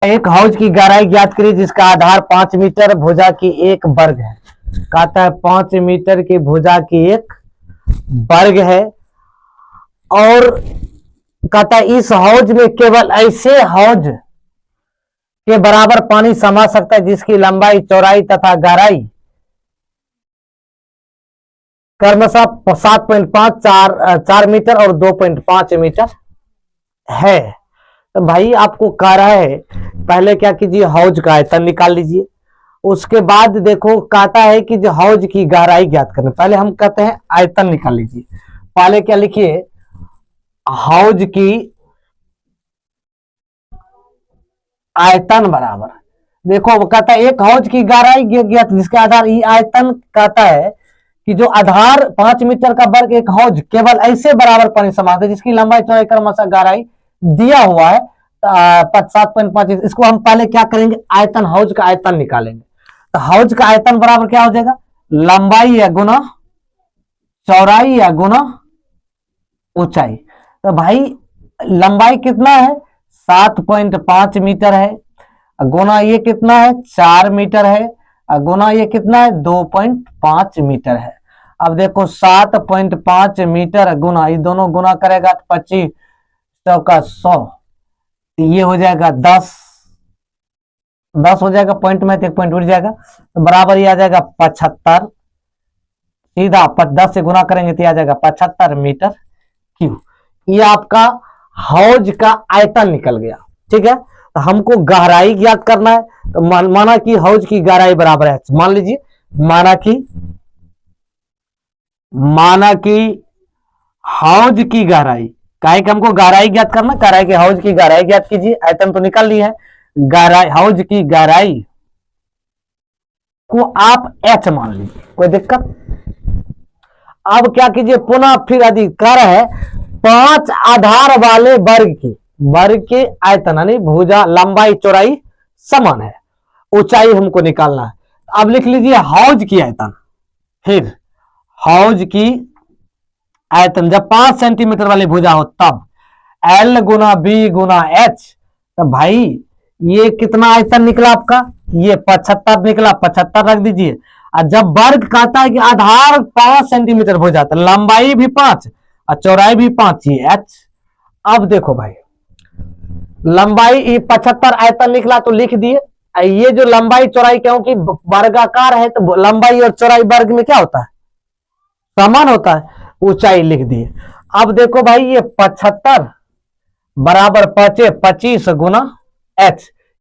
एक हौज की गहराई ज्ञात करिए जिसका आधार 5 मीटर भुजा की एक वर्ग है। कहता है 5 मीटर की भुजा की एक वर्ग है और कहता है इस हौज में केवल ऐसे हौज के बराबर पानी समा सकता है जिसकी लंबाई, चौड़ाई तथा गहराई क्रमशः 7.5, 4 मीटर और 2.5 मीटर है। तो भाई आपको कह रहा है पहले क्या कीजिए, हौज का आयतन निकाल लीजिए। उसके बाद देखो कहता है कि जो हौज की गहराई ज्ञात करना, पहले हम कहते हैं आयतन निकाल लीजिए। पहले क्या लिखिए, हौज की आयतन बराबर, देखो वो कहता है एक हौज की गहराई ज्ञात जिसके आधार ये आयतन कहता है कि जो आधार 5 मीटर का वर्ग एक हौज केवल ऐसे बराबर पानी समाता है जिसकी लंबाई, चौड़ाई, क्रमशः गहराई दिया हुआ है 7.5। इसको हम पहले क्या करेंगे, आयतन, हौज का आयतन निकालेंगे। तो हौज का आयतन बराबर क्या हो जाएगा, लंबाई या गुना चौड़ाई या गुना ऊंचाई। तो भाई लंबाई कितना है, 7.5 मीटर है, गुना ये कितना है, 4 मीटर है, गुना ये कितना है, 2.5 मीटर है। अब देखो 7.5 मीटर गुना, ये दोनों गुना करेगा तो 25 का 100, ये हो जाएगा 10 हो जाएगा, पॉइंट में तो एक पॉइंट उड़ जाएगा, तो बराबर ये आ जाएगा 75। सीधा 10 से गुना करेंगे तो आ जाएगा 75 मीटर क्यूब। ये आपका हौज का आयतन निकल गया। ठीक है, तो हमको गहराई ज्ञात करना है। तो माना कि हौज की गहराई बराबर है, मान लीजिए माना कि हौज की गहराई, काहे कि हमको गहराई ज्ञात करना, कह रहा है कि हौज की गहराई ज्ञात कीजिए। आयतन तो निकाल ली है, गहराई, हौज की गहराई को आप h मान लीजिए, कोई दिक्कत। अब क्या कीजिए, पुनः फिर अधिकार है 5 आधार वाले वर्ग के आयतन यानी भुजा, लंबाई, चौड़ाई समान है, ऊंचाई हमको निकालना है। अब लिख लीजिए हौज की आयतन, फिर हौज की आयतन जब 5 सेंटीमीटर वाली भुजा हो तब L गुना B गुना H। तो भाई ये कितना आयतन निकला आपका, ये 75 निकला, 75 रख दीजिए। और जब वर्ग कहता है कि आधार 5 सेंटीमीटर भुजा, तो लंबाई भी 5 और चौड़ाई भी 5, ये H। अब देखो भाई लंबाई 75 आयतन निकला तो लिख दिए। ये जो लंबाई चौड़ाई, क्योंकि वर्गाकार है तो लंबाई और चौड़ाई वर्ग में क्या होता है, समान होता है, ऊंचाई लिख दिए। अब देखो भाई ये 75 बराबर 25 गुना h,